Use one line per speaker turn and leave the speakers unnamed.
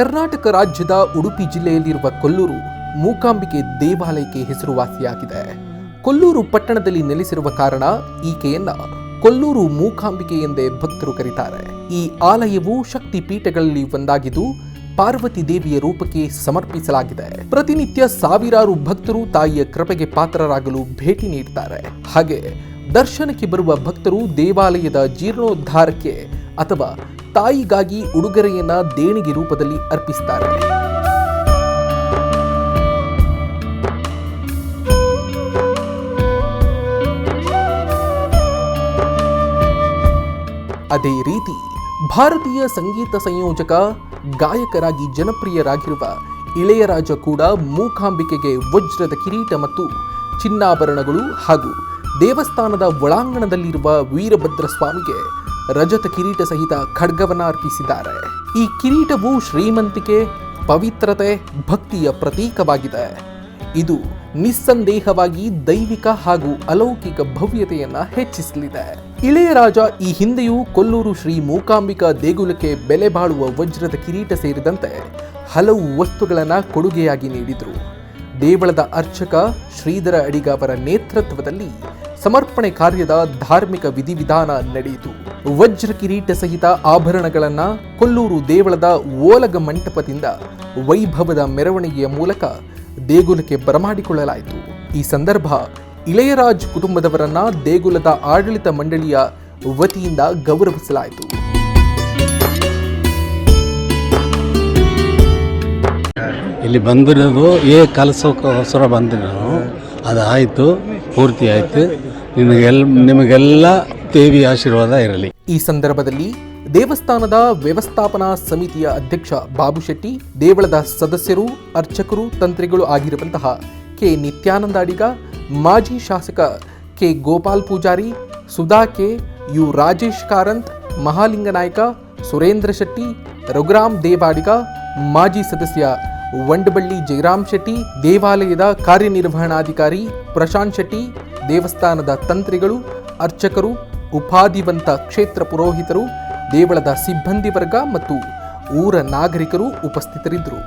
ಕರ್ನಾಟಕ ರಾಜ್ಯದ ಉಡುಪಿ ಜಿಲ್ಲೆಯಲ್ಲಿರುವ ಕೊಲ್ಲೂರು ಮೂಕಾಂಬಿಕೆ ದೇವಾಲಯಕ್ಕೆ ಹೆಸರುವಾಸಿಯಾಗಿದೆ. ಕೊಲ್ಲೂರು ಪಟ್ಟಣದಲ್ಲಿ ನೆಲೆಸಿರುವ ಕಾರಣ ಈಕೆಯನ್ನ ಕೊಲ್ಲೂರು ಮೂಕಾಂಬಿಕೆ ಎಂದೇ ಭಕ್ತರು ಕರೀತಾರೆ. ಈ ಆಲಯವು ಶಕ್ತಿ ಪೀಠಗಳಲ್ಲಿ ಒಂದಾಗಿದ್ದು ಪಾರ್ವತಿ ದೇವಿಯ ರೂಪಕ್ಕೆ ಸಮರ್ಪಿಸಲಾಗಿದೆ. ಪ್ರತಿನಿತ್ಯ ಸಾವಿರಾರು ಭಕ್ತರು ತಾಯಿಯ ಕೃಪೆಗೆ ಪಾತ್ರರಾಗಲು ಭೇಟಿ ನೀಡುತ್ತಾರೆ. ಹಾಗೆ ದರ್ಶನಕ್ಕೆ ಬರುವ ಭಕ್ತರು ದೇವಾಲಯದ ಜೀರ್ಣೋದ್ಧಾರಕ್ಕೆ ಅಥವಾ ತಾಯಿಗಾಗಿ ಉಡುಗೊರೆಯನ್ನ ದೇಣಿಗೆ ರೂಪದಲ್ಲಿ ಅರ್ಪಿಸುತ್ತಾರೆ. ಅದೇ ರೀತಿ ಭಾರತೀಯ ಸಂಗೀತ ಸಂಯೋಜಕ ಗಾಯಕರಾಗಿ ಜನಪ್ರಿಯರಾಗಿರುವ ಇಳೆಯರಾಜ ಕೂಡ ಮೂಕಾಂಬಿಕೆಗೆ ವಜ್ರದ ಕಿರೀಟ ಮತ್ತು ಚಿನ್ನಾಭರಣಗಳು ಹಾಗೂ ದೇವಸ್ಥಾನದ ಒಳಾಂಗಣದಲ್ಲಿರುವ ವೀರಭದ್ರ ಸ್ವಾಮಿಗೆ ರಜತ ಕಿರೀಟ ಸಹಿತ ಖಡ್ಗವನ್ನ ಅರ್ಪಿಸಿದ್ದಾರೆ. ಈ ಕಿರೀಟವು ಶ್ರೀಮಂತಿಕೆ, ಪವಿತ್ರತೆ, ಭಕ್ತಿಯ ಪ್ರತೀಕವಾಗಿದೆ. ಇದು ನಿಸ್ಸಂದೇಹವಾಗಿ ದೈವಿಕ ಹಾಗೂ ಅಲೌಕಿಕ ಭವ್ಯತೆಯನ್ನ ಹೆಚ್ಚಿಸಲಿದೆ. ಇಳೆಯರಾಜ ಈ ಹಿಂದೆಯೂ ಕೊಲ್ಲೂರು ಶ್ರೀ ಮೂಕಾಂಬಿಕಾ ದೇಗುಲಕ್ಕೆ ಬೆಲೆ ಬಾಳುವ ವಜ್ರದ ಕಿರೀಟ ಸೇರಿದಂತೆ ಹಲವು ವಸ್ತುಗಳನ್ನ ಕೊಡುಗೆಯಾಗಿ ನೀಡಿದ್ರು. ದೇವಳದ ಅರ್ಚಕ ಶ್ರೀಧರ ಅಡಿಗ ಅವರ ನೇತೃತ್ವದಲ್ಲಿ ಸಮರ್ಪಣೆ ಕಾರ್ಯದ ಧಾರ್ಮಿಕ ವಿಧಿವಿಧಾನ ನಡೆಯಿತು. ವಜ್ರ ಕಿರೀಟ ಸಹಿತ ಆಭರಣಗಳನ್ನ ಕೊಲ್ಲೂರು ದೇವಳದ ಓಲಗ ಮಂಟಪದಿಂದ ವೈಭವದ ಮೆರವಣಿಗೆಯ ಮೂಲಕ ದೇಗುಲಕ್ಕೆ ಬರಮಾಡಿಕೊಳ್ಳಲಾಯಿತು. ಈ ಸಂದರ್ಭ ಇಳೆಯರಾಜ್ ಕುಟುಂಬದವರನ್ನ ದೇಗುಲದ ಆಡಳಿತ ಮಂಡಳಿಯ ವತಿಯಿಂದ ಗೌರವಿಸಲಾಯಿತು.
ಇಲ್ಲಿ ಬಂದಿರೋದು ಕಲಸೋಸ್ಕರ ಬಂದು ನಾವು ಅದಾಯಿತು, ಪೂರ್ತಿ ಆಯಿತು. ನಿಮಗೆಲ್ಲ ದೇವಿ ಆಶೀರ್ವಾದ ಇರಲಿ.
ಈ ಸಂದರ್ಭದಲ್ಲಿ ದೇವಸ್ಥಾನದ ವ್ಯವಸ್ಥಾಪನಾ ಸಮಿತಿಯ ಅಧ್ಯಕ್ಷ ಬಾಬು ಶೆಟ್ಟಿ, ದೇವಳದ ಸದಸ್ಯರು, ಅರ್ಚಕರು, ತಂತ್ರಿಗಳು ಆಗಿರುವಂತಹ ಕೆ ನಿತ್ಯಾನಂದ ಅಡಿಗ, ಮಾಜಿ ಶಾಸಕ K Gopal Pujari, Sudha K, U Rajesh Karanth, Mahalinga Naik, Surendra Shetty, Raghuram Devadiga, ಮಾಜಿ ಸದಸ್ಯ ವಂಡಬಳ್ಳಿ ಜಯರಾಮ್ ಶೆಟ್ಟಿ, ದೇವಾಲಯದ ಕಾರ್ಯನಿರ್ವಹಣಾಧಿಕಾರಿ ಪ್ರಶಾಂತ್ ಶೆಟ್ಟಿ, ದೇವಸ್ಥಾನದ ತಂತ್ರಿಗಳು, ಅರ್ಚಕರು, ಉಪಾಧಿವಂತ ಕ್ಷೇತ್ರ ಪುರೋಹಿತರು, ದೇವಳದ ಸಿಬ್ಬಂದಿ ವರ್ಗ ಮತ್ತು ಊರ ನಾಗರಿಕರು ಉಪಸ್ಥಿತರಿದ್ದರು.